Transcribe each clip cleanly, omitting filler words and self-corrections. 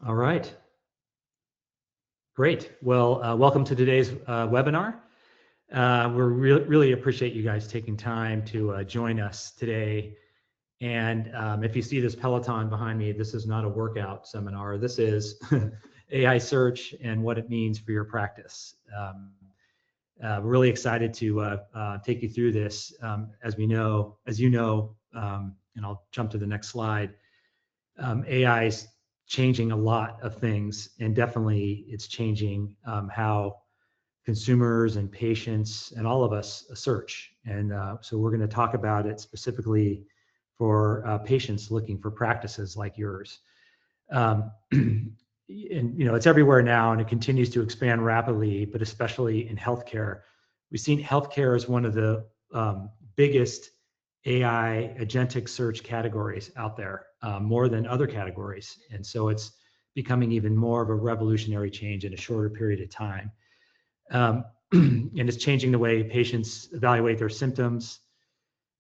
All right, great. Well, welcome to today's webinar. We really appreciate you guys taking time to join us today. And if you see this Peloton behind me, this is not a workout seminar. This is AI search and what it means for your practice. We're really excited to take you through this. As you know, and I'll jump to the next slide. AI is changing a lot of things, and definitely it's changing how consumers and patients and all of us search. And so we're going to talk about it specifically for patients looking for practices like yours. And it's everywhere now, and it continues to expand rapidly, but especially in healthcare. We've seen healthcare as one of the biggest AI agentic search categories out there, more than other categories. And so it's becoming even more of a revolutionary change in a shorter period of time. And it's changing the way patients evaluate their symptoms,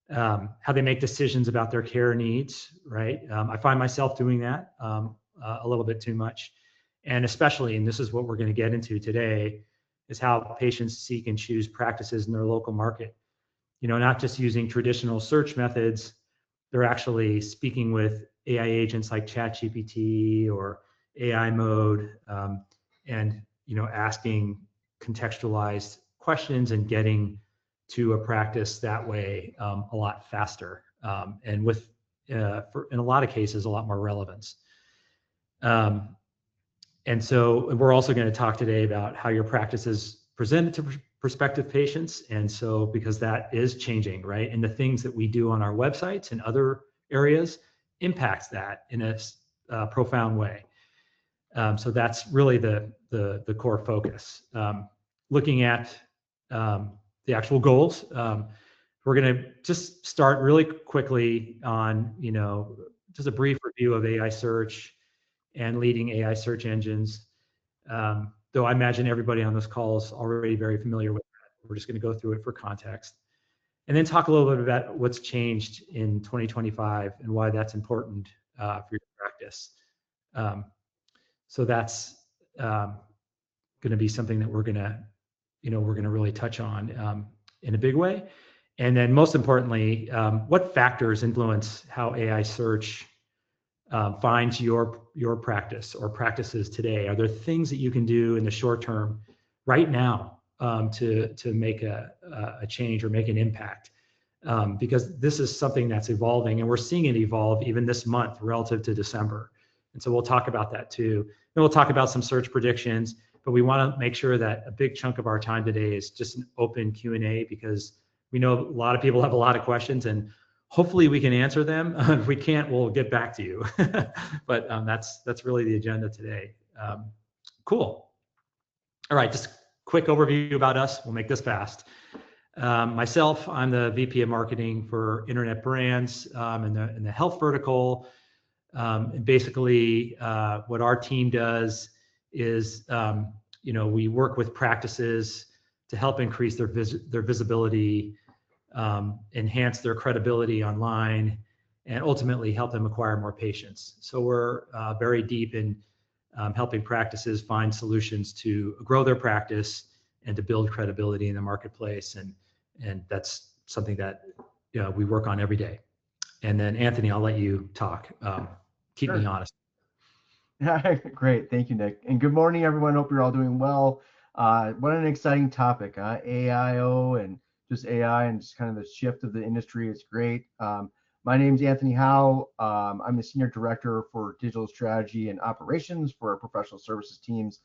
how they make decisions about their care needs, right? I find myself doing that a little bit too much. And especially, and this is what we're going to get into today, is how patients seek and choose practices in their local market. Not just using traditional search methods, they're actually speaking with AI agents like ChatGPT or AI mode, and asking contextualized questions and getting to a practice that way a lot faster, and with in a lot of cases a lot more relevance. And so we're also going to talk today about how your practice is presented to prospective patients. And so because that is changing, right? And the things that we do on our websites and other areas impacts that in a profound way. So that's really the core focus. Looking at the actual goals, we're going to just start really quickly on, just a brief review of AI search and leading AI search engines. Though I imagine everybody on this call is already very familiar with that. We're just going to go through it for context. And then talk a little bit about what's changed in 2025 and why that's important for your practice. So that's going to be something that we're going to really touch on in a big way. And then most importantly, what factors influence how AI search finds your practice or practices today? Are there things that you can do in the short term right now to make a change or make an impact? Because this is something that's evolving, and we're seeing it evolve even this month relative to December. And so we'll talk about that too. Then we'll talk about some search predictions, but we want to make sure that a big chunk of our time today is just an open Q&A, because we know a lot of people have a lot of questions, and hopefully we can answer them. If we can't, we'll get back to you. But that's really the agenda today. Cool. All right, just quick overview about us. We'll make this fast. Myself, I'm the VP of Marketing for Internet Brands in the health vertical. And basically, what our team does is, we work with practices to help increase their visibility, enhance their credibility online, and ultimately help them acquire more patients. So we're very deep in helping practices find solutions to grow their practice and to build credibility in the marketplace. And that's something that we work on every day. And then Anthony, I'll let you talk. Keep me honest. Great. Thank you, Nick. And good morning, everyone. Hope you're all doing well. What an exciting topic, AIO and just AI and just kind of the shift of the industry. It's great. My name is Anthony Howe. I'm the Senior Director for Digital Strategy and Operations for our professional services teams.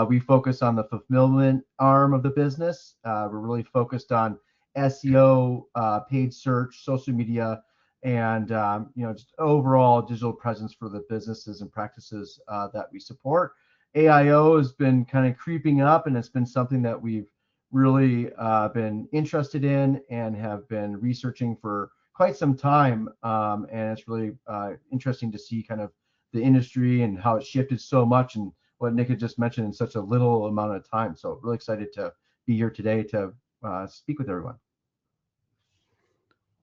We focus on the fulfillment arm of the business. We're really focused on SEO, paid search, social media, and just overall digital presence for the businesses and practices that we support. AIO has been kind of creeping up, and it's been something that we've really been interested in and have been researching for quite some time. And it's really interesting to see kind of the industry and how it shifted so much, and what Nick had just mentioned in such a little amount of time. So really excited to be here today to speak with everyone.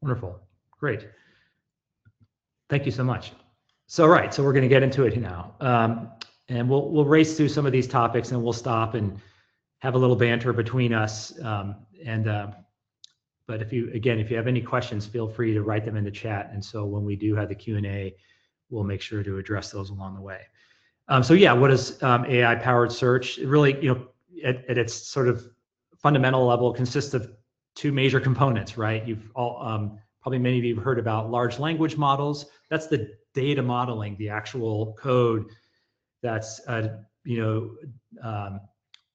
Wonderful. Great. Thank you so much. So, right, so we're going to get into it now. And we'll race through some of these topics, and we'll stop and have a little banter between us. But if you have any questions, feel free to write them in the chat. And so when we do have the Q&A, we'll make sure to address those along the way. So yeah, what is AI-powered search? It really, at its sort of fundamental level, consists of two major components, right? You've all probably many of you have heard about large language models. That's the data modeling, the actual code that's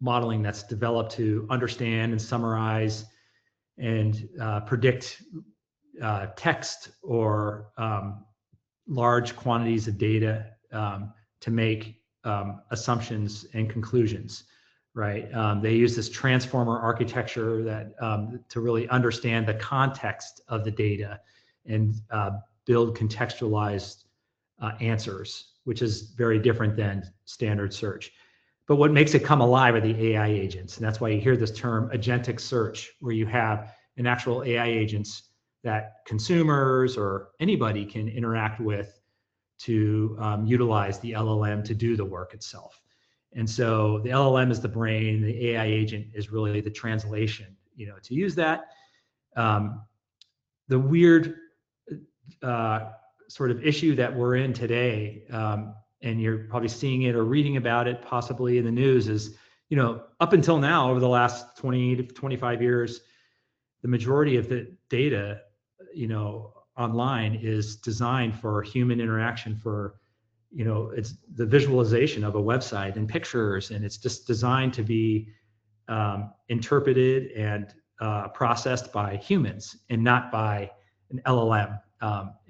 modeling that's developed to understand and summarize and predict text or large quantities of data to make assumptions and conclusions, right? They use this transformer architecture that to really understand the context of the data and build contextualized answers, which is very different than standard search. But what makes it come alive are the AI agents. And that's why you hear this term agentic search, where you have an actual AI agents that consumers or anybody can interact with to utilize the LLM to do the work itself. And so the LLM is the brain, the AI agent is really the translation, to use that. The weird sort of issue that we're in today, and you're probably seeing it or reading about it possibly in the news, is, up until now, over the last 20 to 25 years, the majority of the data, online is designed for human interaction, for, it's the visualization of a website and pictures, and it's just designed to be interpreted and processed by humans and not by an LLM.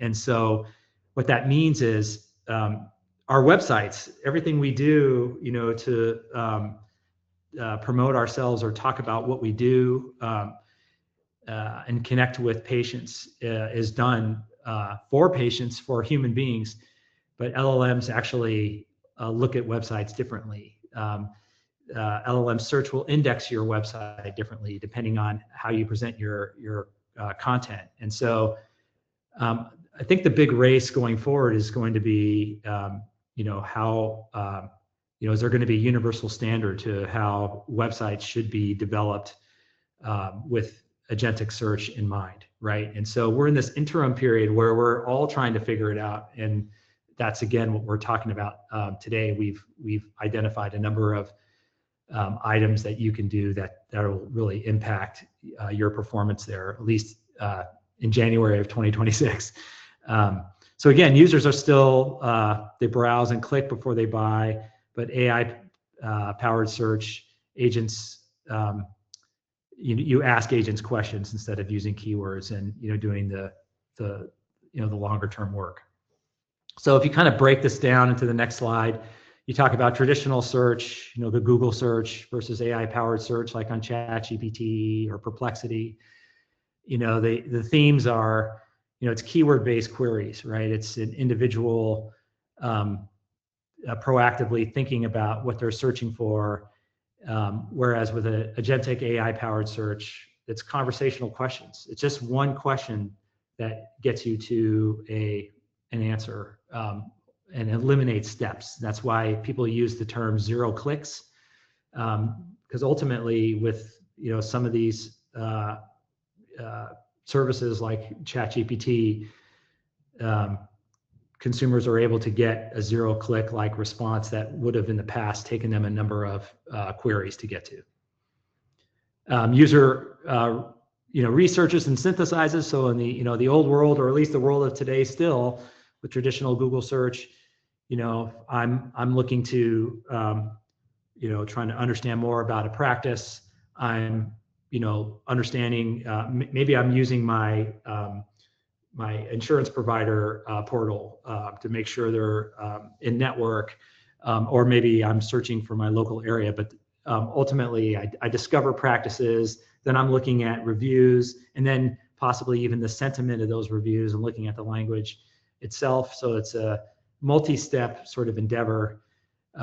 And so what that means is our websites, everything we do, to promote ourselves or talk about what we do and connect with patients is done for patients, for human beings. But LLMs actually look at websites differently. LLM search will index your website differently depending on how you present your content. And so I think the big race going forward is going to be, how, is there going to be a universal standard to how websites should be developed with agentic search in mind, right? And so we're in this interim period where we're all trying to figure it out. And that's, again, what we're talking about today. We've identified a number of items that you can do that will really impact your performance there, at least in January of 2026. So again, users are still, they browse and click before they buy, but AI powered search agents, you ask agents questions instead of using keywords and, doing the longer term work. So if you kind of break this down into the next slide, you talk about traditional search, the Google search versus AI powered search, like on ChatGPT or Perplexity. The themes are, it's keyword-based queries, right? It's an individual proactively thinking about what they're searching for, whereas with an agentic AI-powered search, it's conversational questions. It's just one question that gets you to an answer and eliminates steps. That's why people use the term 0 clicks, because ultimately, with some of these services like ChatGPT, consumers are able to get a 0-click like response that would have in the past taken them a number of queries to get to. User researches and synthesizes. So in the old world, or at least the world of today still, with traditional Google search, I'm looking to trying to understand more about a practice. I'm understanding, maybe I'm using my insurance provider portal to make sure they're in network, or maybe I'm searching for my local area. But ultimately, I discover practices, then I'm looking at reviews, and then possibly even the sentiment of those reviews and looking at the language itself. So it's a multi-step sort of endeavor,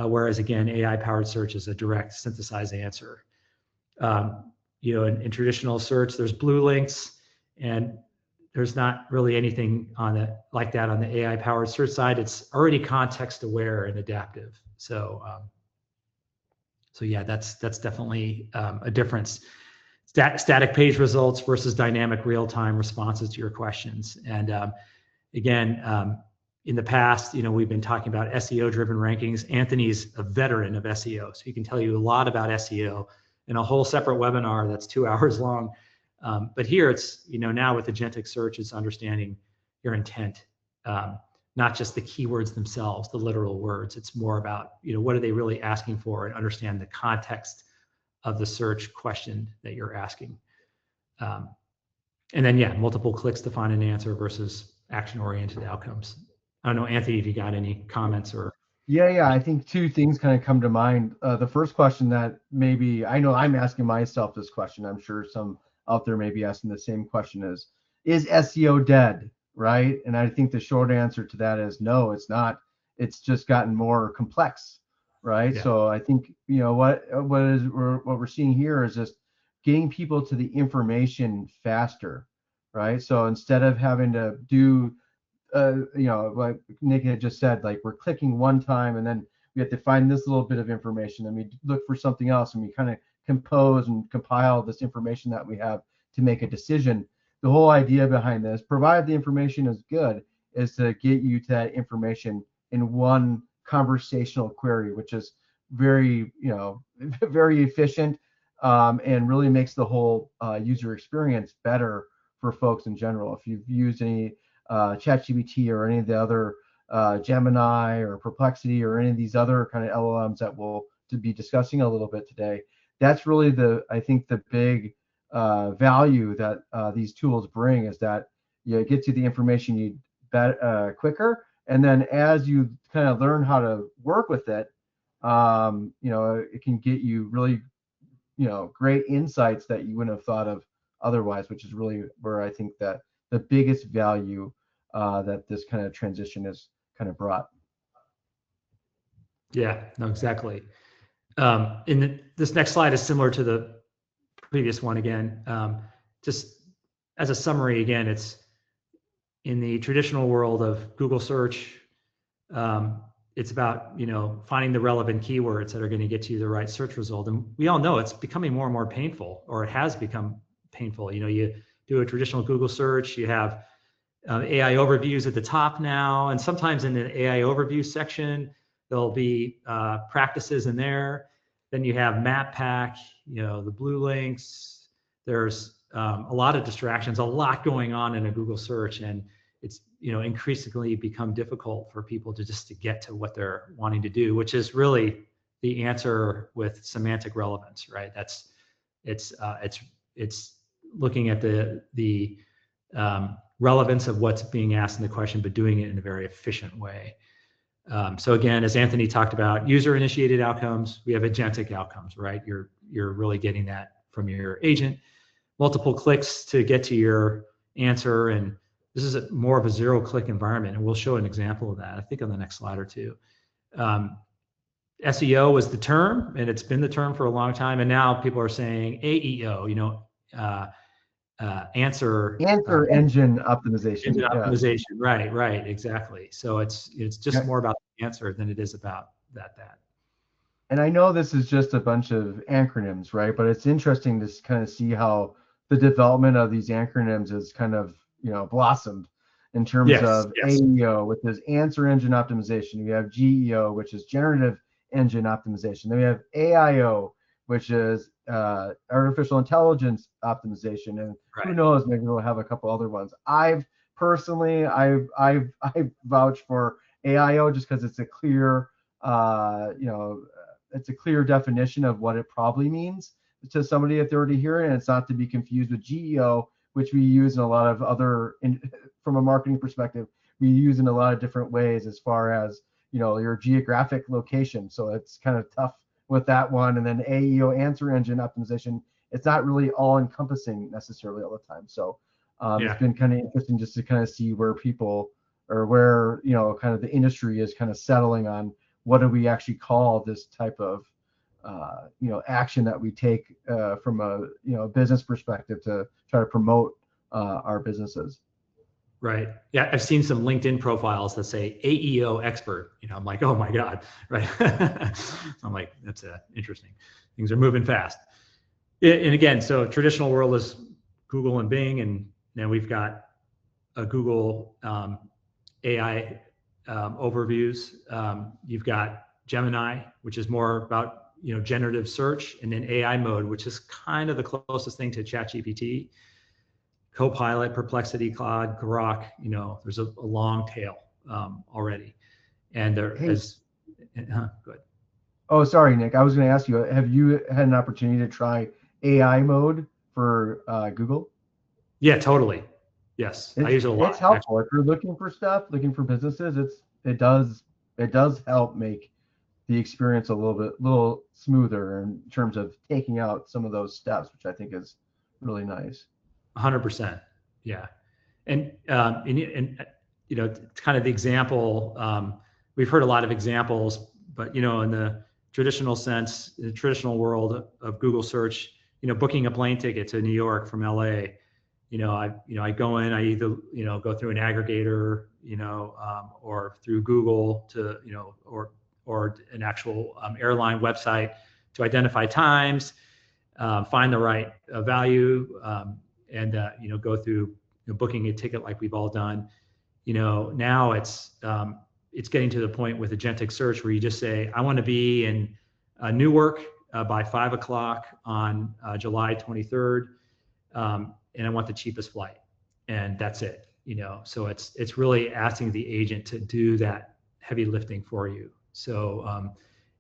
whereas again, AI-powered search is a direct synthesized answer. In traditional search, there's blue links, and there's not really anything on the like that on the AI powered search side. It's already context aware and adaptive. So yeah, that's definitely a difference. Static page results versus dynamic real time responses to your questions. And again, in the past, we've been talking about SEO driven rankings. Anthony's a veteran of SEO, so he can tell you a lot about SEO in a whole separate webinar that's 2 hours long. But here it's, now with agentic search, it's understanding your intent, not just the keywords themselves, the literal words. It's more about, what are they really asking for, and understand the context of the search question that you're asking. And then, yeah, multiple clicks to find an answer versus action-oriented outcomes. I don't know, Anthony, if you got any comments or. Yeah. I think two things kind of come to mind. The first question that maybe I know I'm asking myself this question. I'm sure some out there may be asking the same question: is SEO dead? Right? And I think the short answer to that is no, it's not. It's just gotten more complex, right? Yeah. So I think what we're seeing here is just getting people to the information faster, right? So instead of having to do like Nick had just said, like we're clicking one time and then we have to find this little bit of information and we look for something else and we kind of compose and compile this information that we have to make a decision. The whole idea behind this, provided the information is good, is to get you to that information in one conversational query, which is very, very efficient, and really makes the whole user experience better for folks in general. If you've used any ChatGPT or any of the other Gemini or Perplexity or any of these other kind of LLMs that we'll to be discussing a little bit today, that's really I think the big value that these tools bring, is that you get to the information you quicker, and then as you kind of learn how to work with it, it can get you really great insights that you wouldn't have thought of otherwise, which is really where I think that the biggest value that this kind of transition has kind of brought. Yeah, no, exactly. This next slide is similar to the previous one again. Just as a summary, again, it's in the traditional world of Google search. It's about finding the relevant keywords that are going to get you the right search result. And we all know it's becoming more and more painful, or it has become painful. You do a traditional Google search, you have AI overviews at the top now, and sometimes in the AI overview section, there'll be practices in there. Then you have map pack, the blue links. There's a lot of distractions, a lot going on in a Google search, and it's increasingly become difficult for people to get to what they're wanting to do, which is really the answer with semantic relevance, right? It's looking at the relevance of what's being asked in the question, but doing it in a very efficient way. So again, as Anthony talked about, user-initiated outcomes, we have agentic outcomes, right? You're really getting that from your agent. Multiple clicks to get to your answer, and this is more of a zero-click environment, and we'll show an example of that, I think, on the next slide or two. SEO was the term, and it's been the term for a long time, and now people are saying AEO, answer engine optimization. Engine optimization, right, exactly. So it's just more about the answer than it is about that. And I know this is just a bunch of acronyms, right? But it's interesting to kind of see how the development of these acronyms has kind of blossomed in terms of AEO, which is answer engine optimization. We have GEO, which is generative engine optimization. Then we have AIO, which is artificial intelligence optimization, and who knows, maybe we'll have a couple other ones. I vouch for AIO just because it's a clear it's a clear definition of what it probably means to somebody if they were to hear it, and it's not to be confused with GEO, which we use in a lot of other, from a marketing perspective, we use in a lot of different ways as far as your geographic location. So it's kind of tough with that one. And then AEO, answer engine optimization, it's not really all encompassing necessarily all the time. So it's been kind of interesting just to kind of see where people, or where kind of the industry is kind of settling on what do we actually call this type of action that we take from a business perspective to try to promote our businesses. Right. Yeah, I've seen some LinkedIn profiles that say AEO expert. I'm like, oh my God, right? I'm like, that's interesting. Things are moving fast. And again, so traditional world is Google and Bing, and then we've got a Google AI overviews. You've got Gemini, which is more about generative search, and then AI mode, which is kind of the closest thing to ChatGPT. Copilot, Perplexity, Claude, Grok. There's a long tail already, and there Hey, as good. oh, sorry, Nick. I was going to ask you, have you had an opportunity to try AI mode for Google? Yeah, totally. Yes, I use it a It's lot helpful actually. if you're looking for stuff, looking for businesses. It does help make the experience a little smoother in terms of taking out some of those steps, which I think is really nice. 100%. Yeah, and it's kind of the example. We've heard a lot of examples, but in the traditional sense, the traditional world of Google search, booking a plane ticket to New York from LA, I go in, I either go through an aggregator, or through Google to or an actual airline website to identify times, find the right value, and go through booking a ticket like we've all done. Now it's getting to the point with agentic search where you just say, I want to be in Newark by 5 o'clock on July 23rd, and I want the cheapest flight, and that's it. So it's really asking the agent to do that heavy lifting for you. So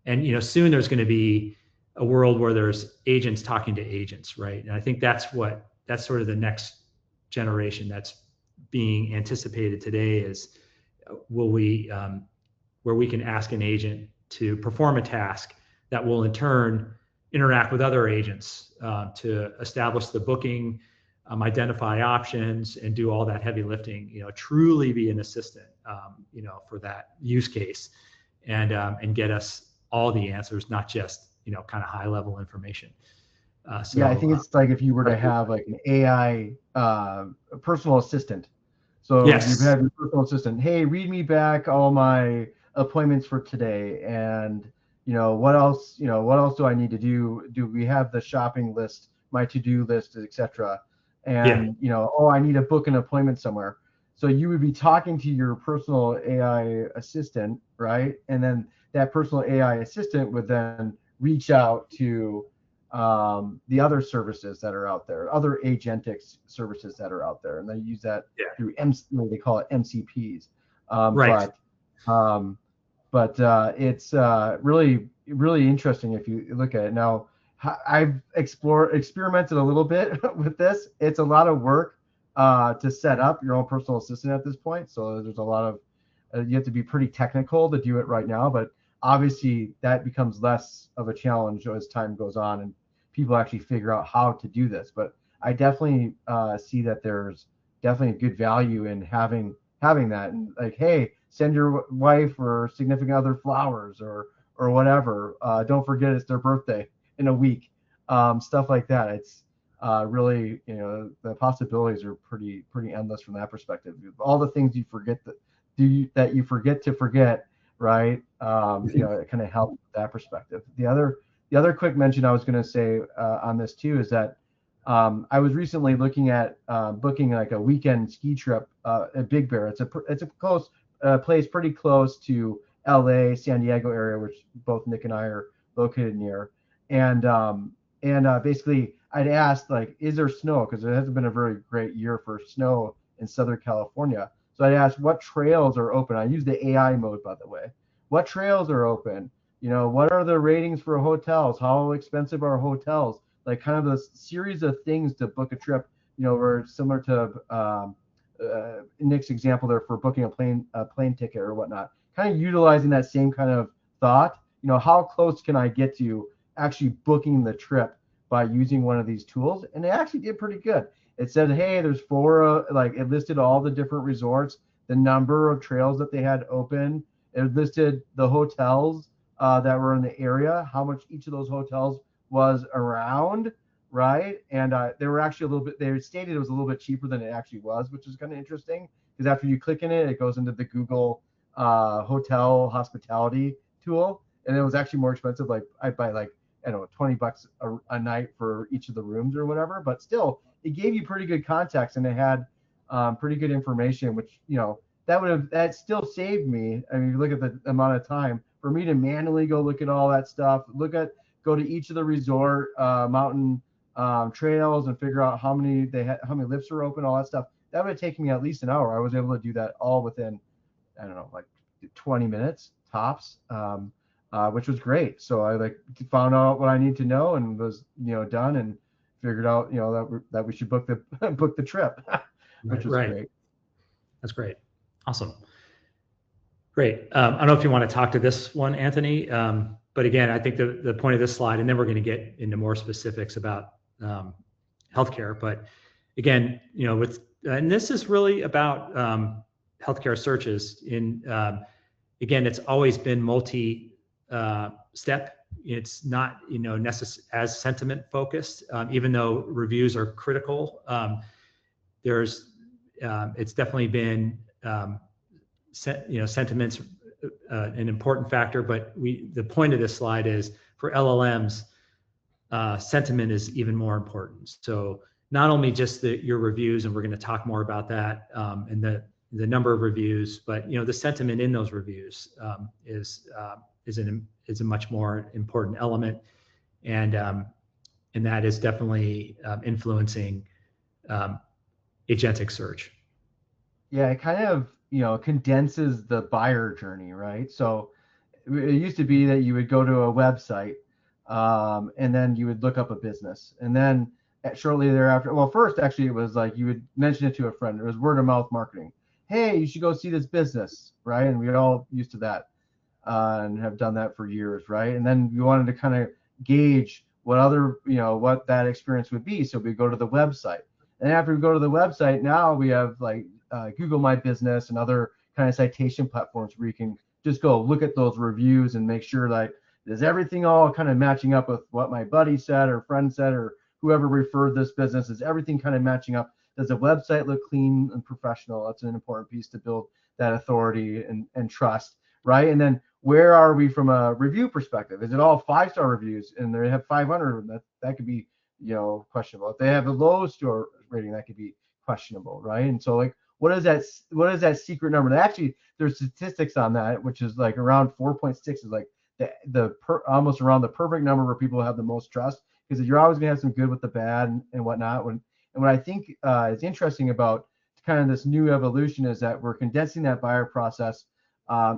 and soon there's going to be a world where there's agents talking to agents, right? And I think that's sort of the next generation that's being anticipated today is will we where we can ask an agent to perform a task that will in turn interact with other agents to establish the booking, identify options, and do all that heavy lifting. Truly be an assistant, for that use case, and get us all the answers, not just kind of high level information. Yeah, I think it's like if you were to have like an AI personal assistant. So you've Yes, had your personal assistant, hey, read me back all my appointments for today, and what else do I need to do? Do we have the shopping list, my to-do list, etc.? yeah, And oh, I need to book an appointment somewhere. So you would be talking to your personal AI assistant, right? And then that personal AI assistant would then reach out to the other services that are out there, other agentic services that are out there, and they use that yeah, through they call it MCPs. right. Um, but it's really really interesting if you look at it. Now, I've experimented a little bit with this. It's a lot of work to set up your own personal assistant at this point. So there's a lot of you have to be pretty technical to do it right now, but obviously that becomes less of a challenge as time goes on and people actually figure out how to do this. But I definitely see that there's definitely a good value in having that, and like, hey, send your wife or significant other flowers or whatever. Don't forget it's their birthday in a week. Stuff like that. It's really, the possibilities are pretty endless from that perspective. All the things you forget that you forget to forget, right? It kind of helps with that perspective. The other quick mention I was going to say on this too is that I was recently looking at booking like a weekend ski trip at Big Bear. It's a close place, pretty close to LA, San Diego area, which both Nick and I are located near. And basically, I'd asked like, is there snow? Because it hasn't been a very great year for snow in Southern California. So I asked what trails are open. I used the AI mode, by the way. What trails are open? What are the ratings for hotels? How expensive are hotels? Like kind of a series of things to book a trip. Where similar to Nick's example there for booking a plane ticket or whatnot. Kind of utilizing that same kind of thought. How close can I get to actually booking the trip by using one of these tools? And it actually did pretty good. It said, hey, there's four, like it listed all the different resorts, the number of trails that they had open. It listed the hotels that were in the area, how much each of those hotels was around, right? And they were actually they stated it was a little bit cheaper than it actually was, which is kind of interesting. because after you click in it, it goes into the Google hotel hospitality tool, and it was actually more expensive. Like I'd buy like, I don't know, $20 a night for each of the rooms or whatever, but still it gave you pretty good context, and it had pretty good information, which, that still saved me. I mean, you look at the amount of time for me to manually go look at all that stuff, go to each of the resort mountain trails and figure out how many lifts are open, all that stuff. That would have taken me at least an hour. I was able to do that all within, I don't know, like 20 minutes tops, which was great. So I found out what I need to know and was, done, and figured out, that we should book the trip, which was great. That's great. Awesome. Great. I don't know if you want to talk to this one, Anthony, but again, I think the point of this slide, and then we're going to get into more specifics about healthcare, but again, and this is really about healthcare searches. Again, it's always been multi-step. It's not, as sentiment focused, even though reviews are critical. It's definitely been, sentiment's an important factor, but the point of this slide is for LLMs, sentiment is even more important. So not only just your reviews, and we're going to talk more about that, and the number of reviews, but the sentiment in those reviews is a much more important element, and that is definitely influencing agentic search. Yeah, it kind of condenses the buyer journey, right? So it used to be that you would go to a website, and then you would look up a business, and then shortly thereafter, well, first actually it was like you would mention it to a friend. It was word of mouth marketing. Hey, you should go see this business, right? And we're all used to that, and have done that for years, right? And then we wanted to kind of gauge what that experience would be, so we go to the website. And after we go to the website, now we have like Google My Business and other kind of citation platforms where you can just go look at those reviews and make sure like, is everything all kind of matching up with what my buddy said or friend said or whoever referred this business? Is everything kind of matching up? Does the website look clean and professional? That's an important piece to build that authority and trust, right? And then where are we from a review perspective? Is it all 5-star reviews and they have 500? That could be questionable. If they have a low store rating, that could be questionable, right? And so like, what is that secret number? Actually, there's statistics on that, which is like around 4.6 is like almost around the perfect number where people have the most trust, because you're always gonna have some good with the bad and whatnot. And what I think is interesting about kind of this new evolution is that we're condensing that buyer process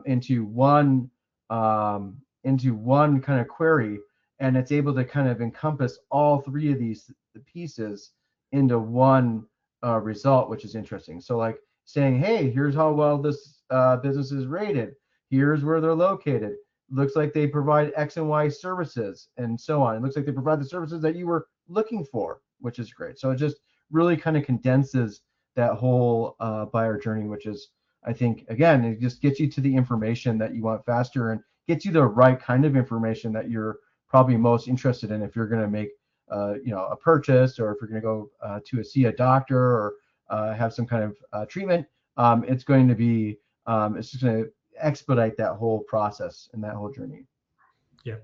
into one kind of query, and it's able to kind of encompass all three of these pieces into one result, which is interesting. So like saying, hey, here's how well this business is rated. Here's where they're located. Looks like they provide X and Y services, and so on. It looks like they provide the services that you were looking for, which is great. So it just really kind of condenses that whole buyer journey, which is, I think, again, it just gets you to the information that you want faster and gets you the right kind of information that you're probably most interested in if you're going to make a purchase, or if you're going to go to see a doctor or have some kind of treatment. It's going to be it's just going to expedite that whole process and that whole journey. Yeah,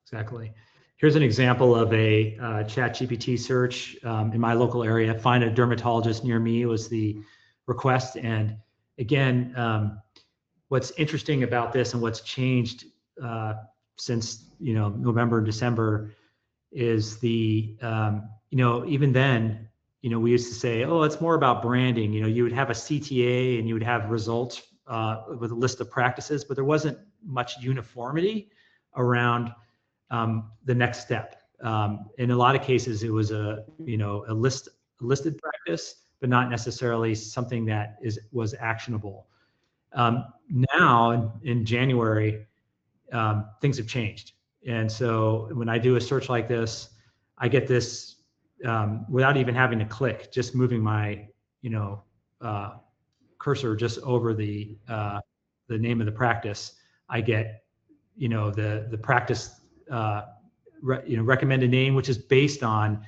exactly. Here's an example of a ChatGPT search in my local area. Find a dermatologist near me was the request. And again, what's interesting about this and what's changed since November and December is even then, we used to say, oh, it's more about branding. You would have a CTA and you would have results with a list of practices, but there wasn't much uniformity around the next step. In a lot of cases, it was a listed practice, but not necessarily something that was actionable. Now in January, things have changed. And so when I do a search like this, I get this without even having to click, just moving my, cursor just over the name of the practice. I get, the practice, recommended name, which is based on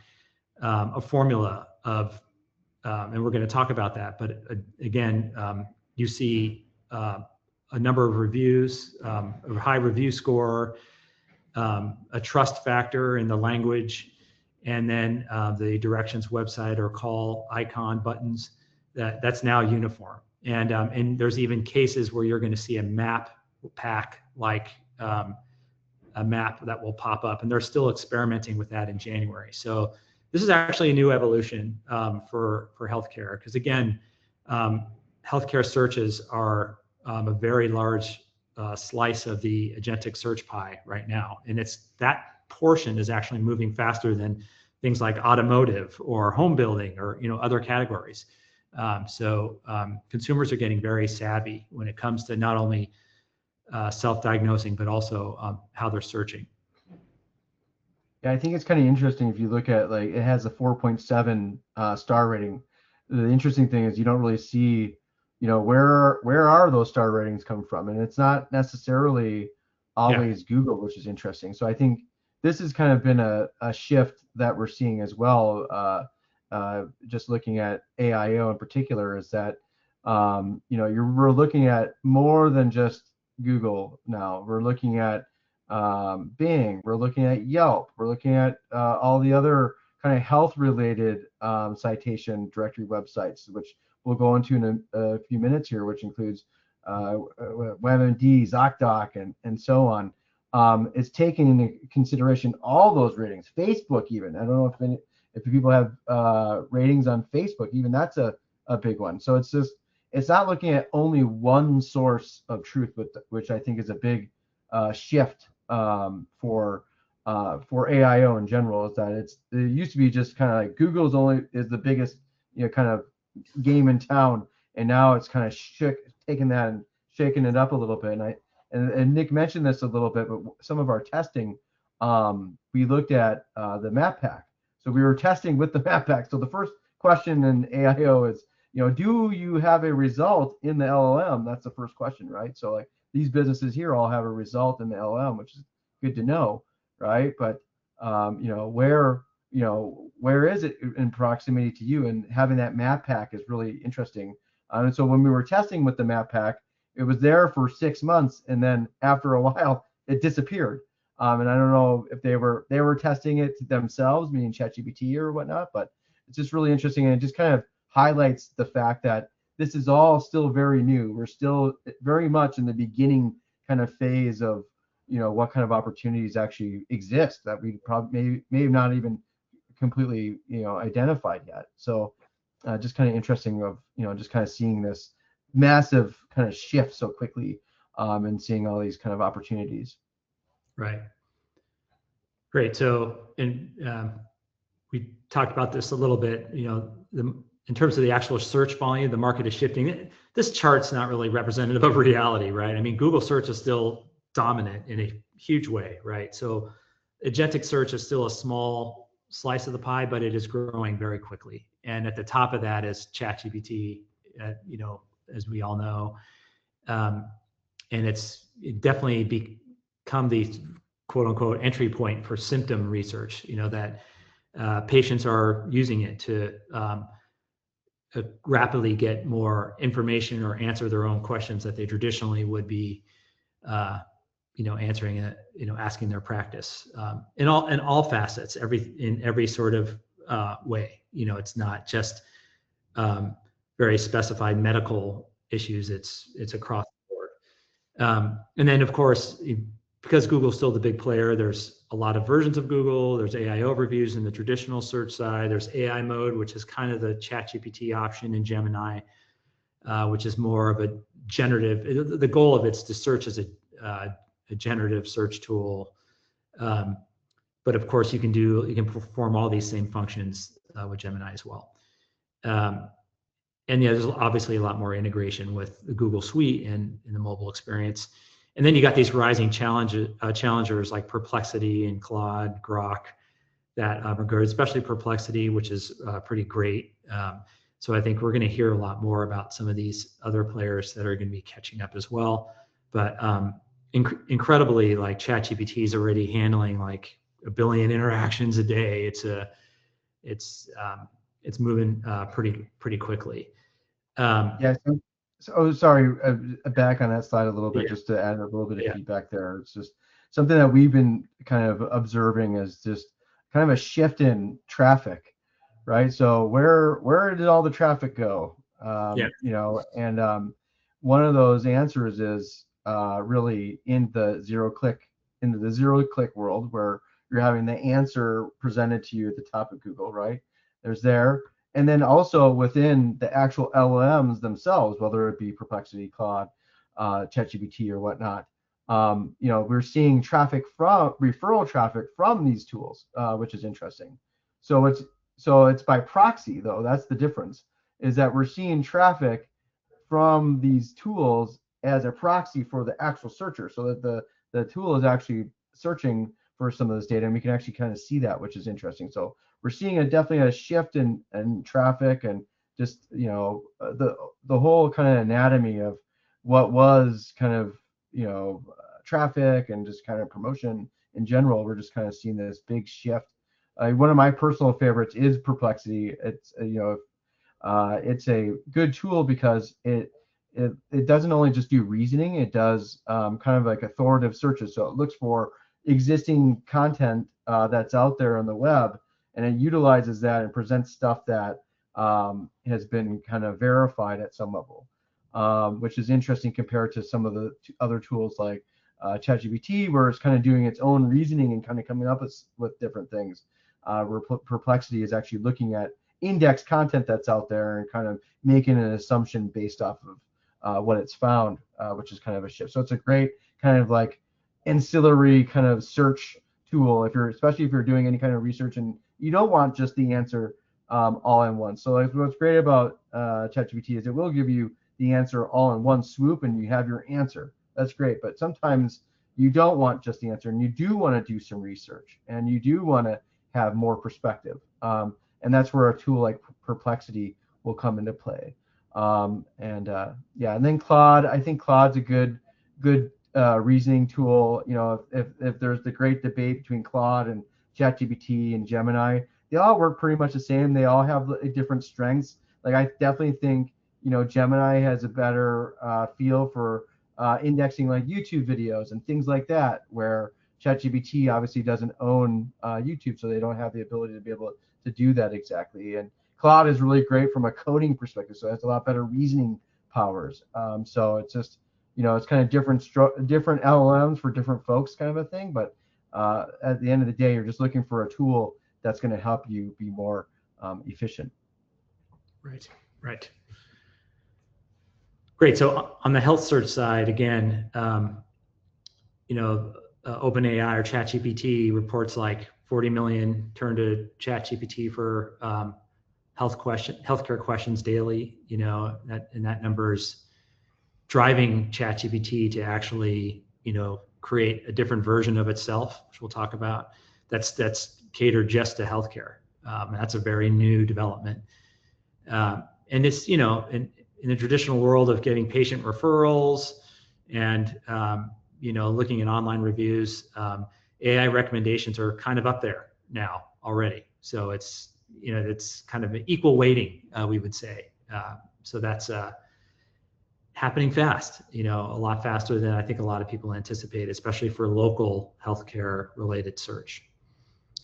a formula of and we're going to talk about that. But again, you see a number of reviews, a high review score, a trust factor in the language, and then the directions website or call icon buttons. That's now uniform. And there's even cases where you're going to see a map pack like a map that will pop up, and they're still experimenting with that in January. So this is actually a new evolution for healthcare, because again, healthcare searches are a very large slice of the agentic search pie right now, and it's that portion is actually moving faster than things like automotive or home building or other categories. So consumers are getting very savvy when it comes to not only self-diagnosing, but also how they're searching. Yeah, I think it's kind of interesting if you look at, like, it has a 4.7 star rating. The interesting thing is you don't really see, where are those star ratings come from, and it's not necessarily always Google, which is interesting. So I think this has kind of been a shift that we're seeing as well. Just looking at AIO in particular, is that we're looking at more than just Google now. We're looking at Bing, we're looking at Yelp, we're looking at all the other kind of health related citation directory websites, which we'll go into in a few minutes here, which includes WebMD, ZocDoc, and so on. It's taking into consideration all those ratings. Facebook even, I don't know if people have ratings on Facebook, even that's a big one. So it's not looking at only one source of truth, which I think is a big shift for AIO in general. Is that it used to be just kind of like Google's is the biggest kind of game in town, and now it's kind of taking that and shaking it up a little bit. And Nick mentioned this a little bit, but some of our testing, we looked at the map pack. So we were testing with the map pack. So the first question in AIO is, do you have a result in the LLM? That's the first question, right? So like these businesses here all have a result in the LLM, which is good to know, right? But where is it in proximity to you? And having that map pack is really interesting. And so when we were testing with the map pack, it was there for 6 months, and then after a while, it disappeared. And I don't know if they were testing it themselves, meaning ChatGPT or whatnot, but it's just really interesting, and it just kind of highlights the fact that this is all still very new. We're still very much in the beginning kind of phase of what kind of opportunities actually exist that we probably may have not even completely identified yet. So just kind of interesting of just kind of seeing this massive kind of shift so quickly, and seeing all these kind of opportunities. Right. Great. So, we talked about this a little bit. In terms of the actual search volume, the market is shifting. This chart's not really representative of reality, right? I mean, Google search is still dominant in a huge way, right? So, agentic search is still a small slice of the pie, but it is growing very quickly. And at the top of that is ChatGPT, as we all know, and it's definitely become the quote unquote entry point for symptom research. That patients are using it to rapidly get more information or answer their own questions that they traditionally would be, answering it, asking their practice, in all facets, in every sort of way. It's not just very specified medical issues. It's across the board. And then, of course, because Google's still the big player, there's a lot of versions of Google. There's AI overviews in the traditional search side. There's AI mode, which is kind of the ChatGPT option in Gemini, which is more of a generative. The goal of it's to search as a generative search tool. But of course, you can perform all these same functions with Gemini as well. And there's obviously a lot more integration with the Google Suite and in the mobile experience. And then you got these rising challengers like Perplexity and Claude, Grok, that are good, especially Perplexity, which is pretty great. So I think we're going to hear a lot more about some of these other players that are going to be catching up as well. But incredibly, like ChatGPT is already handling like 1 billion interactions a day. It's it's moving pretty quickly. Um, Yeah. Oh, sorry. Back on that slide a little bit, yeah, just to add a little bit of yeah, feedback there. It's just something that we've been kind of observing is just kind of a shift in traffic, right? So where did all the traffic go? yeah, And one of those answers is really into the zero click world where you're having the answer presented to you at the top of Google, right? There's there. And then also within the actual LLMs themselves, whether it be Perplexity, Claude, ChatGPT, or whatnot, we're seeing referral traffic from these tools, which is interesting. So it's by proxy though. That's the difference. Is that we're seeing traffic from these tools as a proxy for the actual searcher, so that the tool is actually searching for some of this data, and we can actually kind of see that, which is interesting. So we're seeing definitely a shift in traffic, and just the whole kind of anatomy of what was kind of traffic and just kind of promotion in general. We're just kind of seeing this big shift. One of my personal favorites is Perplexity. It's a good tool because it doesn't only just do reasoning, it does kind of like authoritative searches. So it looks for existing content that's out there on the web, and it utilizes that and presents stuff that has been kind of verified at some level, which is interesting compared to some of the other tools like ChatGPT, where it's kind of doing its own reasoning and kind of coming up with different things. Where Perplexity is actually looking at index content that's out there and kind of making an assumption based off of what it's found, which is kind of a shift. So it's a great kind of like ancillary kind of search tool especially if you're doing any kind of research and you don't want just the answer all in one. So like, what's great about ChatGPT is it will give you the answer all in one swoop and you have your answer. That's great. But sometimes you don't want just the answer and you do want to do some research and you do want to have more perspective. And that's where a tool like Perplexity will come into play. And then Claude, I think Claude's a good reasoning tool. If there's the great debate between Claude and ChatGPT and Gemini, they all work pretty much the same. They all have different strengths. Like I definitely think Gemini has a better feel for indexing like YouTube videos and things like that, where ChatGPT obviously doesn't own YouTube, so they don't have the ability to be able to do that exactly. And Claude is really great from a coding perspective, so it has a lot better reasoning powers. So it's just, it's kind of different LLMs for different folks, kind of a thing. But at the end of the day, you're just looking for a tool that's going to help you be more efficient. right, right. Great. So on the health search side, again, OpenAI or ChatGPT reports like 40 million turn to ChatGPT for healthcare questions daily. That number is driving ChatGPT to actually create a different version of itself, which we'll talk about. That's catered just to healthcare. And that's a very new development. And it's in the traditional world of getting patient referrals and looking at online reviews, AI recommendations are kind of up there now already. So it's kind of an equal weighting, we would say. So that's happening fast, a lot faster than I think a lot of people anticipate, especially for local healthcare related search.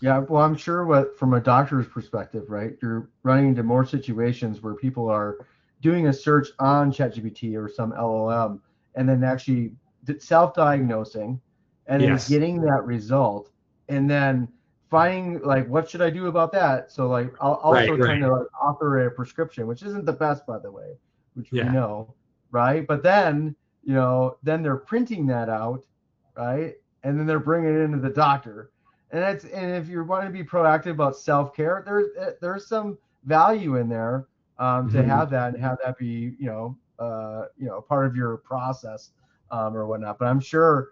Yeah, well, I'm sure from a doctor's perspective, right, you're running into more situations where people are doing a search on ChatGPT or some LLM and then actually self-diagnosing and then Yes. getting that result and then finding like, what should I do about that? So like also Right. trying to like author a prescription, which isn't the best, by the way, which we Yeah. know, right? But then, then they're printing that out, right? And then they're bringing it into the doctor. And if you want to be proactive about self-care, there's some value in there to have that and have that be part of your process or whatnot. But I'm sure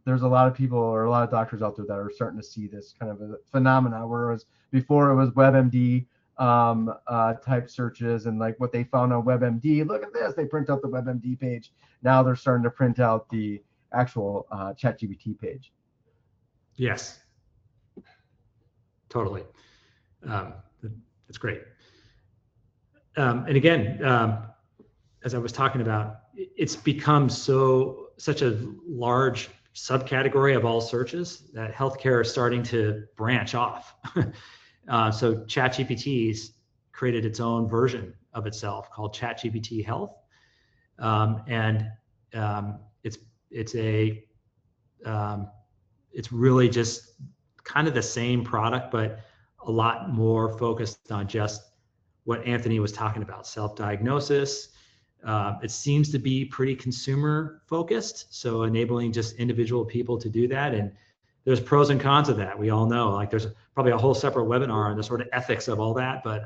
there's a lot of people or a lot of doctors out there that are starting to see this kind of a phenomena, whereas before it was WebMD type searches and like what they found on WebMD. Look at this, they print out the WebMD page. Now they're starting to print out the actual ChatGPT page. Yes, totally. That's great. And again, as I was talking about, it's become such a large subcategory of all searches that healthcare is starting to branch off. So ChatGPT's created its own version of itself called ChatGPT Health, and it's it's a it's really just kind of the same product, but a lot more focused on just what Anthony was talking about, self-diagnosis. It seems to be pretty consumer focused, so enabling just individual people to do that. And there's pros and cons of that. We all know, like there's probably a whole separate webinar on the sort of ethics of all that, but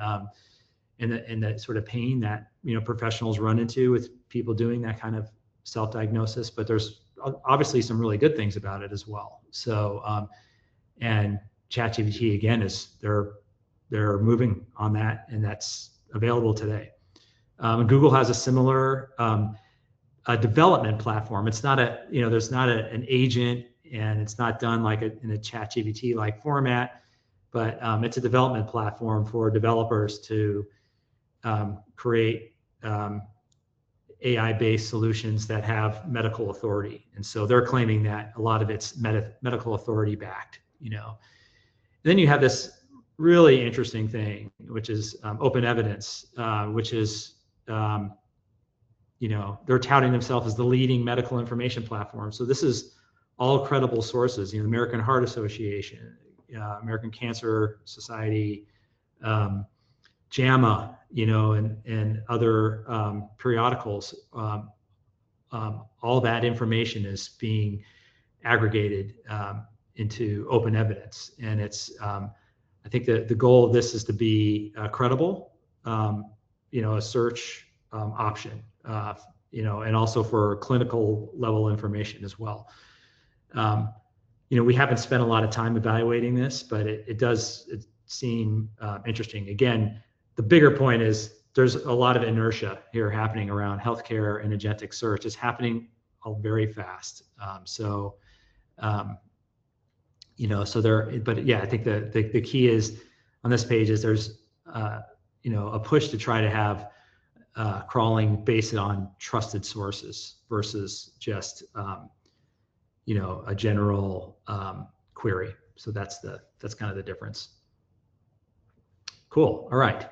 and the sort of pain that professionals run into with people doing that kind of self-diagnosis. But there's obviously some really good things about it as well. So and ChatGPT again is they're moving on that, and that's available today. Google has a similar a development platform. It's not there's not an agent, and it's not done like in a ChatGPT like format, but it's a development platform for developers to create AI-based solutions that have medical authority. And so they're claiming that a lot of it's medical authority backed. Then you have this really interesting thing, which is open evidence, which is they're touting themselves as the leading medical information platform. So this is all credible sources, American Heart Association, American Cancer Society, JAMA, and other periodicals. All that information is being aggregated into open evidence, and it's I think the goal of this is to be credible, a search option, and also for clinical level information as well. We haven't spent a lot of time evaluating this, but it does seem interesting. Again, the bigger point is there's a lot of inertia here happening around healthcare and agentic search. It's happening very fast. So there, but yeah, I think the key is on this page is there's a push to try to have crawling based on trusted sources versus just a general query. So that's kind of the difference. Cool. All right.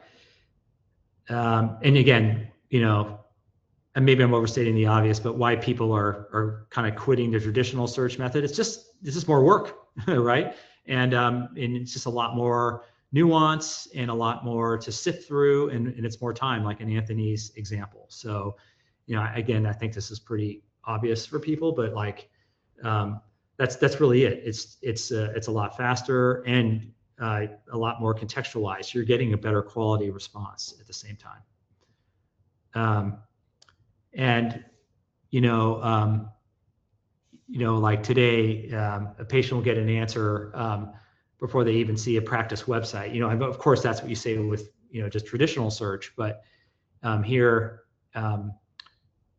And again, and maybe I'm overstating the obvious, but why people are kind of quitting the traditional search method? It's just more work, right? And it's just a lot more nuance and a lot more to sift through, and it's more time, like in Anthony's example. So, again, I think this is pretty obvious for people, but like that's really it. It's a lot faster and a lot more contextualized. You're getting a better quality response at the same time. And like today, a patient will get an answer before they even see a practice website. Of course, that's what you say with just traditional search, but here,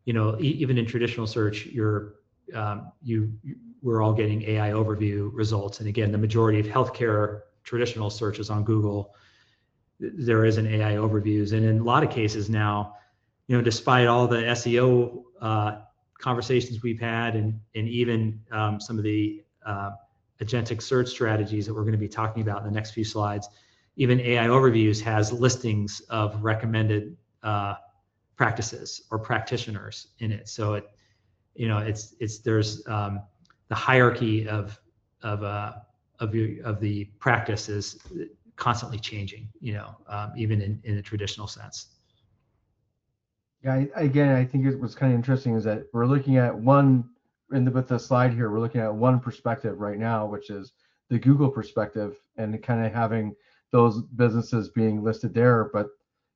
even in traditional search, we're all getting AI overview results. And again, the majority of healthcare traditional searches on Google, there is an AI overviews, and in a lot of cases now, despite all the SEO conversations we've had, and even some of the agentic search strategies that we're going to be talking about in the next few slides, even AI overviews has listings of recommended practices or practitioners in it. So there's the hierarchy of the practice is constantly changing, even in a traditional sense. Yeah, again, I think it was kind of interesting is that we're looking at with the slide here, we're looking at one perspective right now, which is the Google perspective, and kind of having those businesses being listed there. But,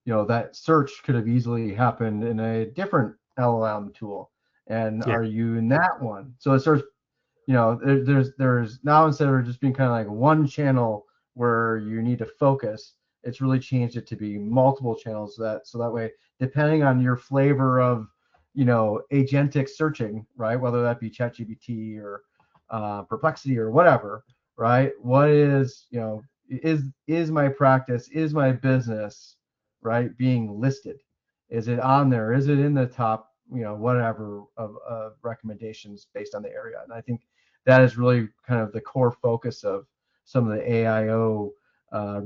that search could have easily happened in a different LLM tool. And Yeah. Are you in that one? So it starts, there's now, instead of just being kind of like one channel where you need to focus, it's really changed it to be multiple channels. So that way, depending on your flavor of, agentic searching, right? Whether that be ChatGPT or Perplexity or whatever, right? What is, is my practice, is my business right, being listed? Is it on there? Is it in the top, whatever of recommendations based on the area? And I think that is really kind of the core focus of some of the AIO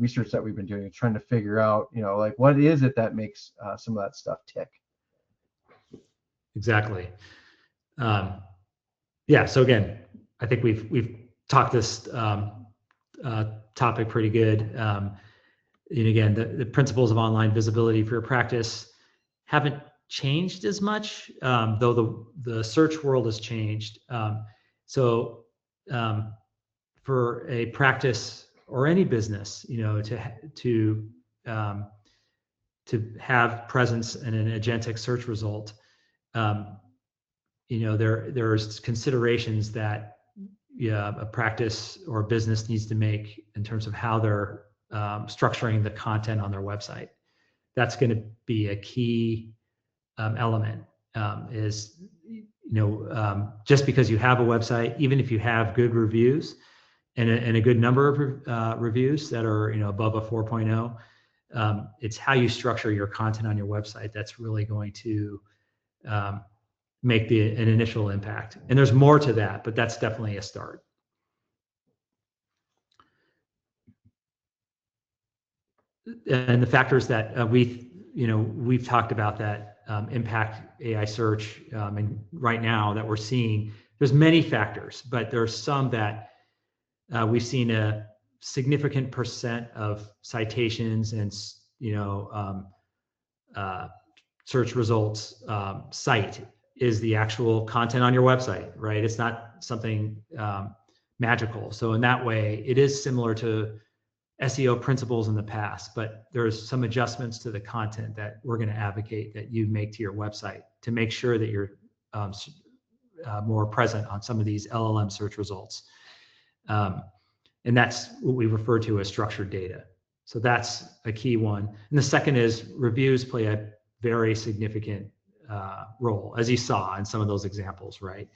research that we've been doing, trying to figure out, like what is it that makes some of that stuff tick. Exactly. Yeah. So again, I think we've talked this topic pretty good. And again, the principles of online visibility for your practice haven't changed as much, though the search world has changed. So for a practice or any business, to have presence in an agentic search result, there's considerations that a practice or business needs to make in terms of how they're structuring the content on their website. That's going to be a key element. Just because you have a website, even if you have good reviews and a good number of reviews that are above a 4.0, it's how you structure your content on your website that's really going to make an initial impact. And there's more to that, but that's definitely a start. And the factors that we've talked about that impact AI search, and right now that we're seeing, there's many factors, but there's some that we've seen a significant percent of citations and search results cite is the actual content on your website, right? It's not something magical. So in that way, it is similar to SEO principles in the past, but there's some adjustments to the content that we're going to advocate that you make to your website to make sure that you're more present on some of these LLM search results. And that's what we refer to as structured data. So that's a key one. And the second is reviews play a very significant role, as you saw in some of those examples, right?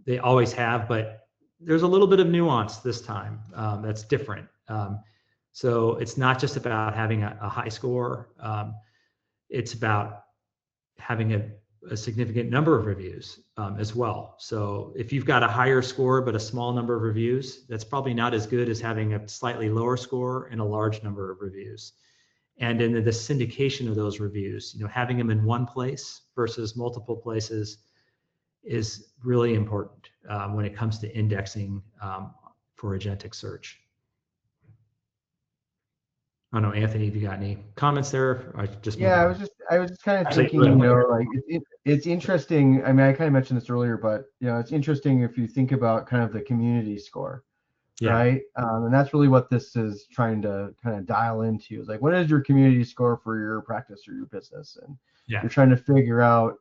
They always have, but there's a little bit of nuance this time that's different. So it's not just about having a high score. It's about having a significant number of reviews as well. So if you've got a higher score but a small number of reviews, that's probably not as good as having a slightly lower score and a large number of reviews. And in the syndication of those reviews, having them in one place versus multiple places is really important when it comes to indexing for agentic search. I don't know, Anthony, if you got any comments there? I was just kind of thinking, like it's interesting. I mean, I kind of mentioned this earlier, but it's interesting if you think about kind of the community score, right? And that's really what this is trying to kind of dial into. Is like, what is your community score for your practice or your business? And you're trying to figure out,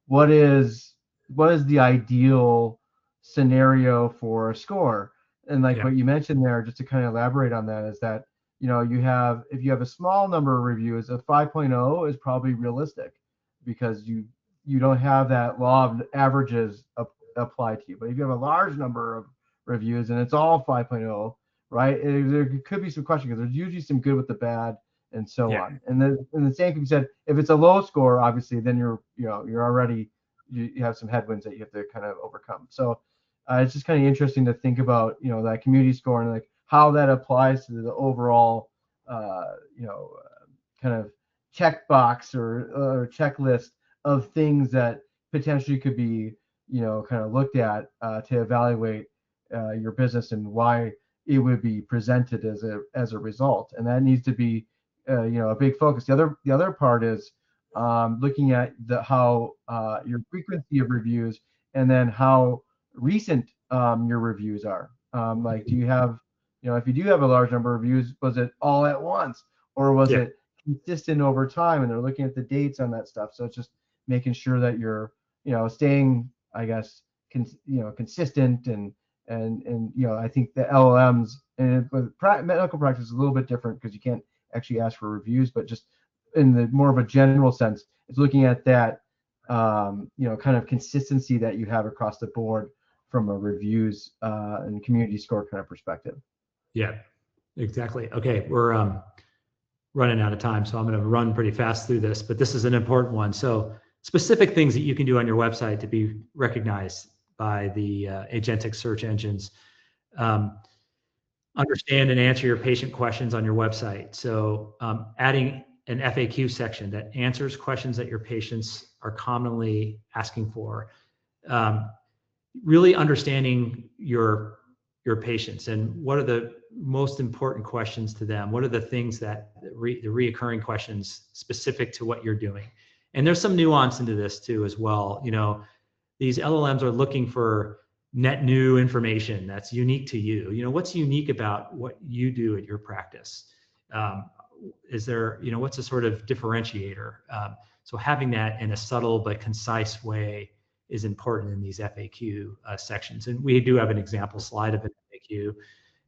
what is the ideal scenario for a score? And like what you mentioned there, just to kind of elaborate on that, is that if you have a small number of reviews, a 5.0 is probably realistic because you don't have that law of averages applied to you. But if you have a large number of reviews and it's all 5.0, right, there could be some question because there's usually some good with the bad and so on. And the same can be said if it's a low score, obviously, then you're already you have some headwinds that you have to kind of overcome. So it's just kind of interesting to think about that community score and like how that applies to the overall, kind of checkbox or checklist of things that potentially could be, kind of looked at to evaluate your business and why it would be presented as a result. And that needs to be, a big focus. The other part is looking at how your frequency of reviews and then how recent your reviews are. Like, do you have if you do have a large number of reviews, was it all at once or was it consistent over time? And they're looking at the dates on that stuff. So it's just making sure that you're, staying, I guess, consistent and I think the LLMs and with medical practice is a little bit different because you can't actually ask for reviews, but just in the more of a general sense, it's looking at that, kind of consistency that you have across the board from a reviews and community score kind of perspective. Yeah, exactly. Okay, we're running out of time, so I'm going to run pretty fast through this, but this is an important one. So specific things that you can do on your website to be recognized by the agentic search engines. Um, Understand and answer your patient questions on your website. So adding an FAQ section that answers questions that your patients are commonly asking for. Um, really understanding your patients and what are the most important questions to them. What are the things that the reoccurring questions specific to what you're doing? And there's some nuance into this too as well. These LLMs are looking for net new information that's unique to you. What's unique about what you do at your practice? Um, is there, what's a sort of differentiator? So having that in a subtle but concise way is important in these FAQ sections. And we do have an example slide of an FAQ.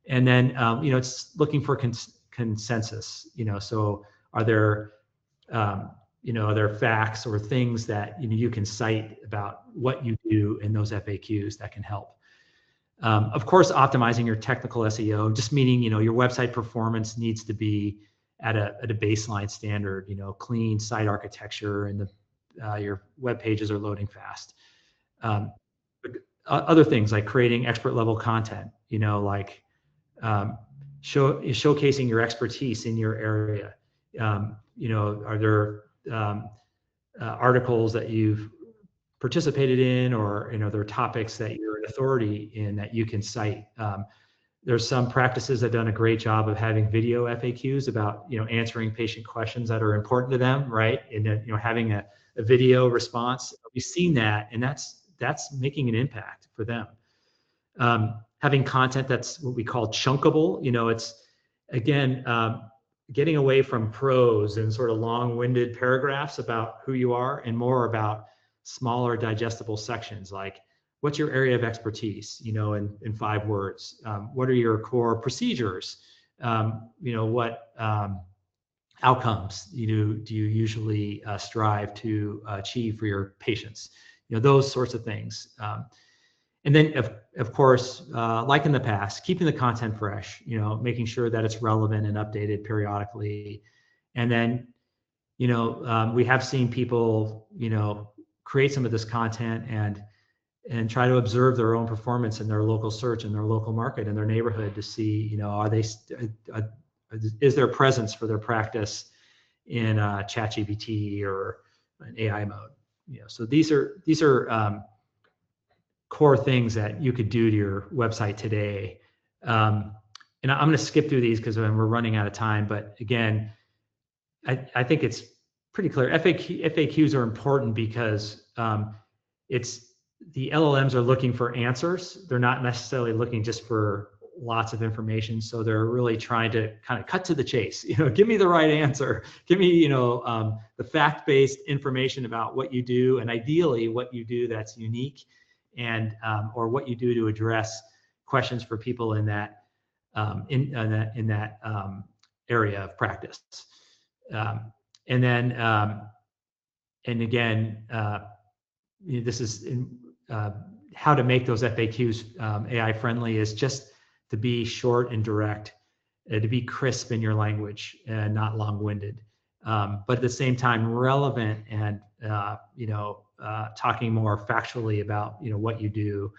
And then, it's looking for consensus. So are there, are there facts or things that you can cite about what you do in those FAQs that can help? Of course, optimizing your technical SEO, just meaning your website performance needs to be at a baseline standard. Clean site architecture, and your web pages are loading fast. Um, Other things like creating expert level content. Like showcasing your expertise in your area. Are there articles that you've participated in, or there are topics that you're an authority in that you can cite? There's some practices that have done a great job of having video FAQs about answering patient questions that are important to them, right? And then having a video response. We've seen that, and that's making an impact for them. Having content that's what we call chunkable. It's again getting away from prose and sort of long-winded paragraphs about who you are, and more about smaller digestible sections like, what's your area of expertise, in 5 words? What are your core procedures? What outcomes do you usually strive to achieve for your patients? Those sorts of things. And then, of course, like in the past, keeping the content fresh, making sure that it's relevant and updated periodically. And then, we have seen people, create some of this content and try to observe their own performance in their local search, in their local market, in their neighborhood, to see, is there presence for their practice in ChatGPT or an AI mode? So these are core things that you could do to your website today. And I'm going to skip through these because we're running out of time. But again, I think it's pretty clear. FAQs are important because it's the LLMs are looking for answers. They're not necessarily looking just for lots of information. So they're really trying to kind of cut to the chase. Give me the right answer. Give me the fact-based information about what you do, and ideally what you do that's unique, and or what you do to address questions for people in that area of practice. And then, and again, this is how to make those FAQs AI friendly is just to be short and direct, to be crisp in your language and not long-winded, but at the same time relevant, and talking more factually about what you do.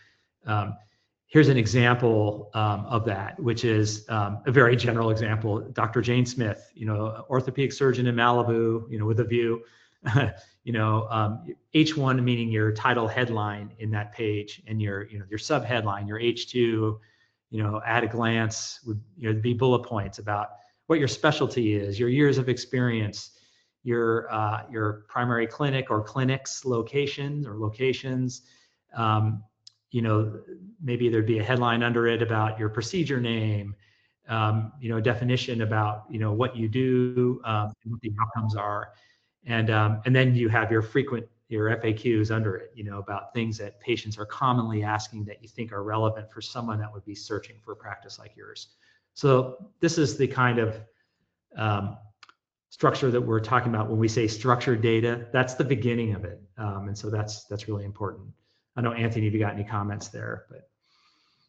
Here's an example of that, which is a very general example. Dr. Jane Smith, orthopedic surgeon in Malibu, with a view. H1 meaning your title headline in that page, and your sub headline, your H2, at a glance would be bullet points about what your specialty is, your years of experience, your primary clinic or clinics locations or locations. Maybe there'd be a headline under it about your procedure name, a definition about what you do, and what the outcomes are. And then you have your FAQs under it, about things that patients are commonly asking that you think are relevant for someone that would be searching for a practice like yours. So this is the kind of structure that we're talking about when we say structured data. That's the beginning of it, and so that's really important. I know, Anthony, if you got any comments there, but.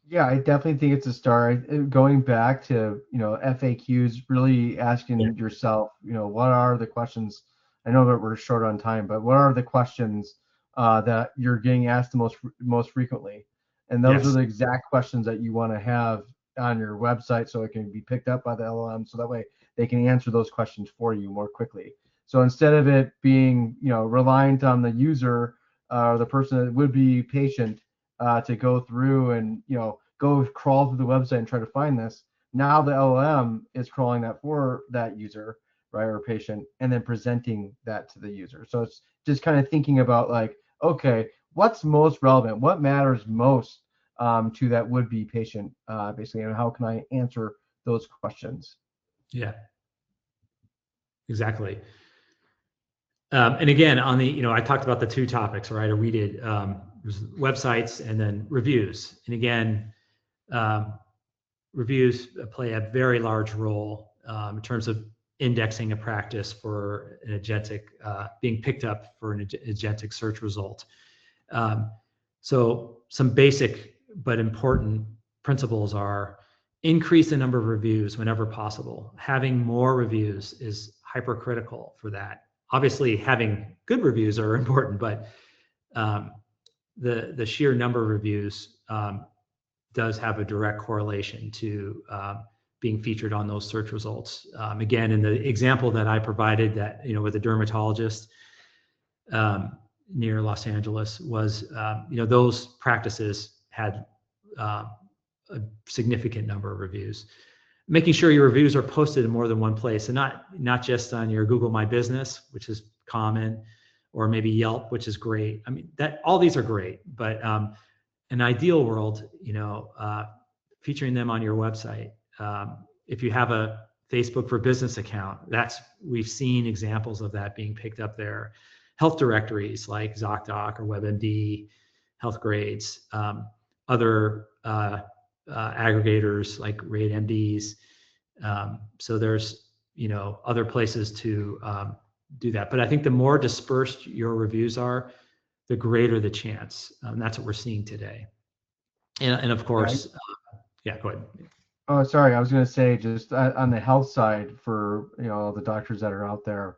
Yeah, I definitely think it's a start. Going back to, FAQs, really Yeah. asking yourself, what are the questions? I know that we're short on time, but what are the questions that you're getting asked the most frequently? And those are Yes. the exact questions that you want to have on your website so it can be picked up by the LLM, so that way they can answer those questions for you more quickly. So instead of it being, reliant on the user or the person that would be patient to go through and go crawl through the website and try to find this. Now the LLM is crawling that for that user, right, or patient, and then presenting that to the user. So it's just kind of thinking about like, okay, what's most relevant, what matters most to that would-be patient, basically, and how can I answer those questions? Yeah. Exactly. And again, on the, I talked about the two topics, right? Or we did websites and then reviews. And again, um, reviews play a very large role in terms of indexing a practice for an agentic, being picked up for an agentic search result. Um, so some basic but important principles are increase the number of reviews whenever possible. Having more reviews is hypercritical for that. Obviously, having good reviews are important, but um, the sheer number of reviews does have a direct correlation to being featured on those search results. Again, in the example that I provided, that with a dermatologist um, near Los Angeles, was those practices had uh, a significant number of reviews. Making sure your reviews are posted in more than one place, and not just on your Google My Business, which is common, or maybe Yelp, which is great. I mean, that all these are great, but an ideal world, featuring them on your website. If you have a Facebook for Business account, we've seen examples of that being picked up there. Health directories like ZocDoc or WebMD, Health Grades, other aggregators like RateMDs. So there's other places to do that. But I think the more dispersed your reviews are, the greater the chance. That's what we're seeing today. And of Yeah. course, yeah, go ahead. Oh, sorry. I was going to say just on the health side for, the doctors that are out there,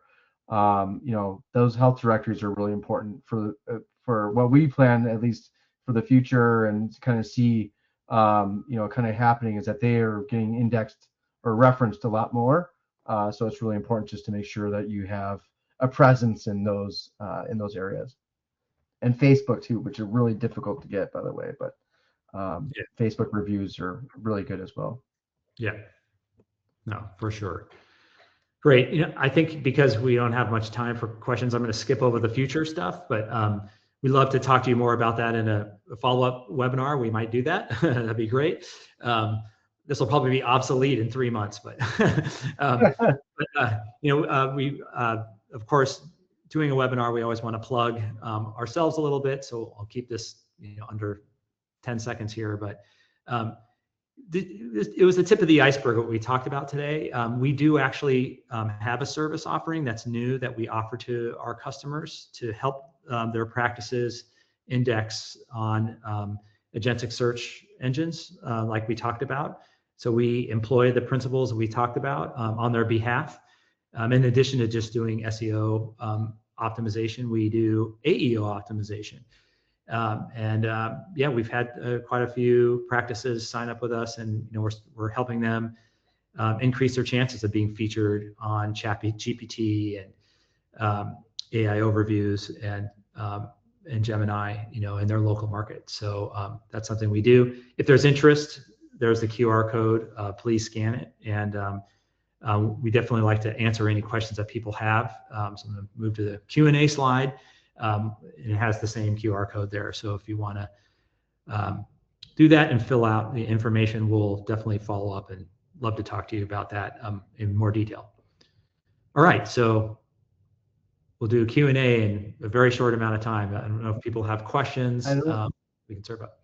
those health directories are really important for what we plan, at least for the future, and to kind of see, kind of happening is that they are getting indexed or referenced a lot more. So it's really important just to make sure that you have a presence in those areas. And Facebook too, which are really difficult to get, by the way, but Yeah, Facebook reviews are really good as well. yeah, no, for sure. Great. I think because we don't have much time for questions, I'm going to skip over the future stuff, but we'd love to talk to you more about that in a follow-up webinar. We might do that. That'd be great. This will probably be obsolete in 3 months, but, we, of course, doing a webinar, we always want to plug ourselves a little bit. So I'll keep this, under 10 seconds here, but um, it was the tip of the iceberg what we talked about today. We do actually have a service offering that's new that we offer to our customers to help their practices index on agentic search engines, like we talked about. So we employ the principles that we talked about on their behalf. In addition to just doing SEO optimization, we do AEO optimization. Yeah, we've had quite a few practices sign up with us, and we're helping them increase their chances of being featured on GPT and AI overviews and Gemini, in their local market. So that's something we do. If there's interest, there's the QR code. Please scan it, and we definitely like to answer any questions that people have. So I'm going to move to the Q&A slide. And it has the same QR code there. So if you want to do that and fill out the information, we'll definitely follow up and love to talk to you about that in more detail. All right, so we'll do a Q&A in a very short amount of time. I don't know if people have I questions. don't, We can serve up.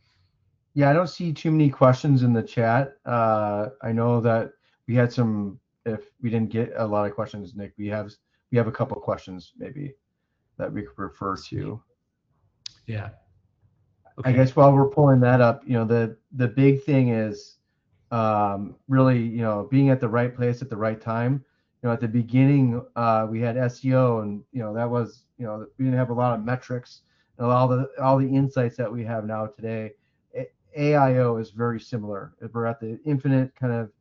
yeah, I don't see too many questions in the chat. I know that we had some. If we didn't get a lot of questions, Nick, we have a couple questions maybe that we could refer Let's see. to. Yeah. I Okay. guess while we're pulling that up, the big thing is really, being at the right place at the right time. At the beginning, we had SEO, and that was, we didn't have a lot of metrics and all the insights that we have now today. AIO is very similar. We're at the infinite kind of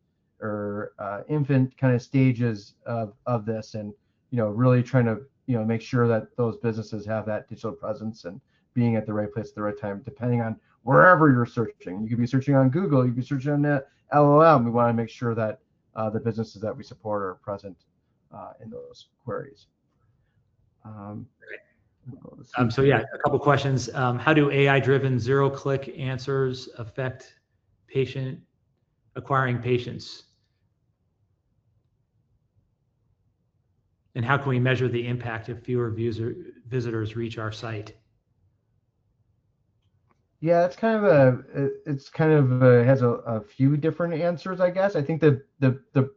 or infant kind of stages of this, and really trying to make sure that those businesses have that digital presence and being at the right place at the right time, depending on wherever you're searching. You could be searching on Google, you could be searching on LLM. We want to make sure that the businesses that we support are present in those queries. Let's see So yeah, a couple questions. How do AI-driven zero-click answers affect acquiring patients? And how can we measure the impact if fewer visitors reach our site? Yeah, it's kind of has a few different answers, I guess. I think the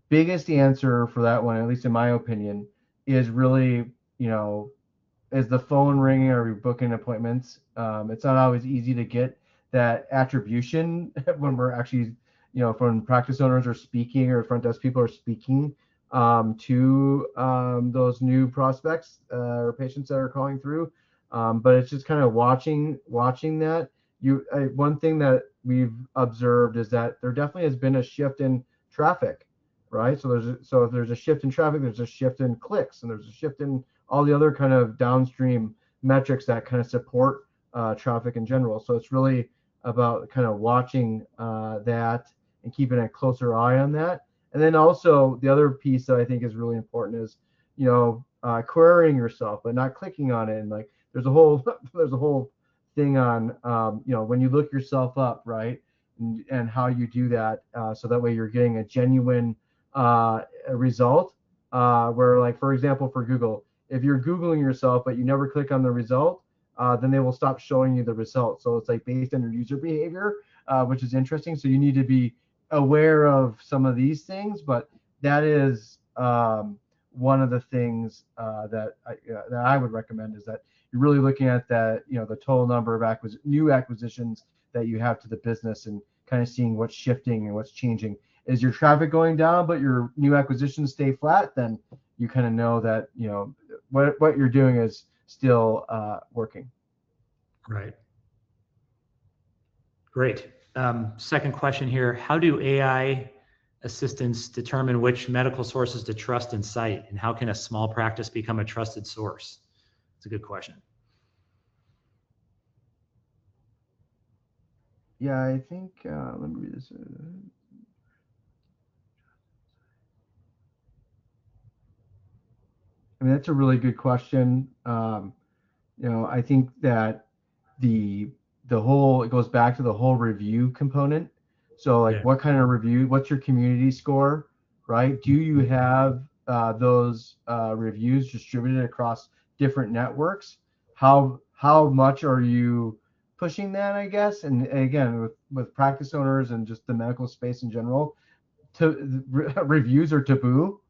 biggest answer for that one, at least in my opinion, is really, is the phone ringing or you're booking appointments. It's not always easy to get that attribution when we're actually, when practice owners are speaking or front desk people are speaking to those new prospects or patients that are calling through. But it's just kind of watching that. One thing that we've observed is that there definitely has been a shift in traffic, right? So if there's a shift in traffic, there's a shift in clicks, and there's a shift in all the other kind of downstream metrics that kind of support traffic in general. So it's really about kind of watching that and keeping a closer eye on that. And then also the other piece that I think is really important is, querying yourself, but not clicking on it. And like, there's a whole thing on, when you look yourself up, right, and how you do that, so that way you're getting a genuine result. Where, like, for example, for Google, if you're Googling yourself but you never click on the result, then they will stop showing you the result. So it's like based on your user behavior, which is interesting. So you need to be aware of some of these things, but that is one of the things that I would recommend, is that you're really looking at that, the total number of new acquisitions that you have to the business, and kind of seeing what's shifting and what's changing. Is your traffic going down but your new acquisitions stay flat, then you kind of know that what you're doing is still working. Right. Great. Second question here. How do AI assistants determine which medical sources to trust and cite? And how can a small practice become a trusted source? It's a good question. Yeah, I think, let me read this. I mean, that's a really good question. I think that the it goes back to the whole review component. So like, what kind of review, what's your community score, right? Do you have those reviews distributed across different networks? How much are you pushing that, I guess? And again, with practice owners and just the medical space in general, reviews are taboo,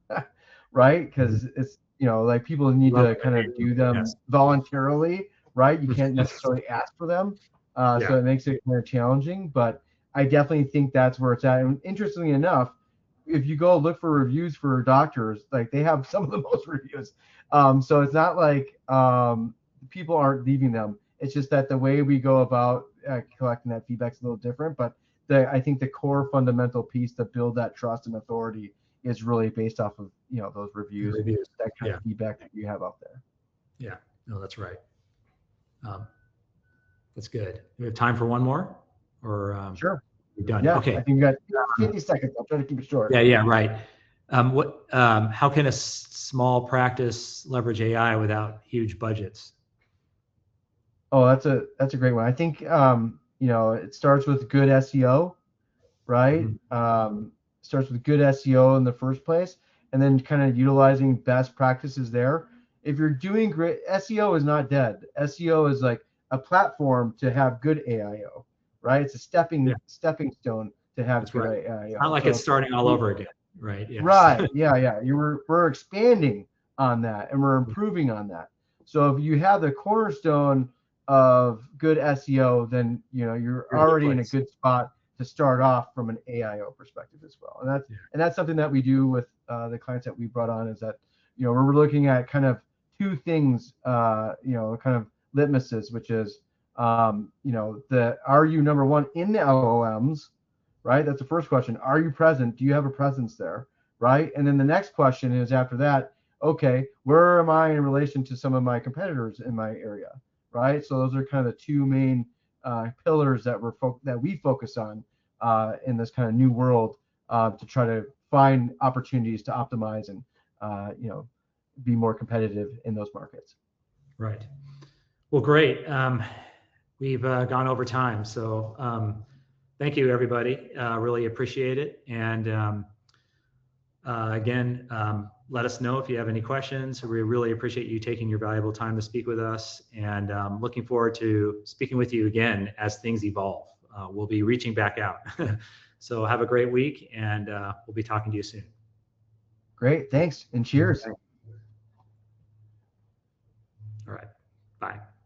right? Because it's, like, people need to kind of do them voluntarily, right? You can't necessarily ask for them. So it makes it more challenging, but I definitely think that's where it's at. And interestingly enough, if you go look for reviews for doctors, like, they have some of the most reviews. So it's not like people aren't leaving them. It's just that the way we go about collecting that feedback is a little different. But I think the core fundamental piece to build that trust and authority is really based off of those reviews. That kind of feedback that you have out there. Yeah, no, that's right. That's good. We have time for one more, or sure, we're done. Yeah, Okay. I think we got 50 seconds. I'll try to keep it short. Yeah, right. How can a small practice leverage AI without huge budgets? Oh, that's a great one. I think it starts with good SEO, right? Starts with good SEO in the first place, and then kind of utilizing best practices there. If you're doing great, SEO is not dead. SEO is like a platform to have good AIO, right? It's a stepping stone to have That's good right. AIO. It's not like it's starting all over again, right? Yes. Right. Yeah. We're expanding on that, and we're improving on that. So if you have the cornerstone of good SEO, then you're You're in a good already in a place. good spot to start off from an AIO perspective as well. And that's something that we do with the clients that we brought on, is that we're looking at kind of two things, kind of litmuses, which is the are you number one in the LLMs, right? That's the first question. Are you present? Do you have a presence there, right? And then the next question is after that, okay, where am I in relation to some of my competitors in my area, right? So those are kind of the two main pillars that we focus on in this kind of new world, to try to find opportunities to optimize and be more competitive in those markets. Right. Well, great. We've gone over time, so thank you, everybody. Really appreciate it. And again, let us know if you have any questions. We really appreciate you taking your valuable time to speak with us, and looking forward to speaking with you again as things evolve. We'll be reaching back out. So have a great week, and we'll be talking to you soon. Great. Thanks. And cheers. All right. Bye.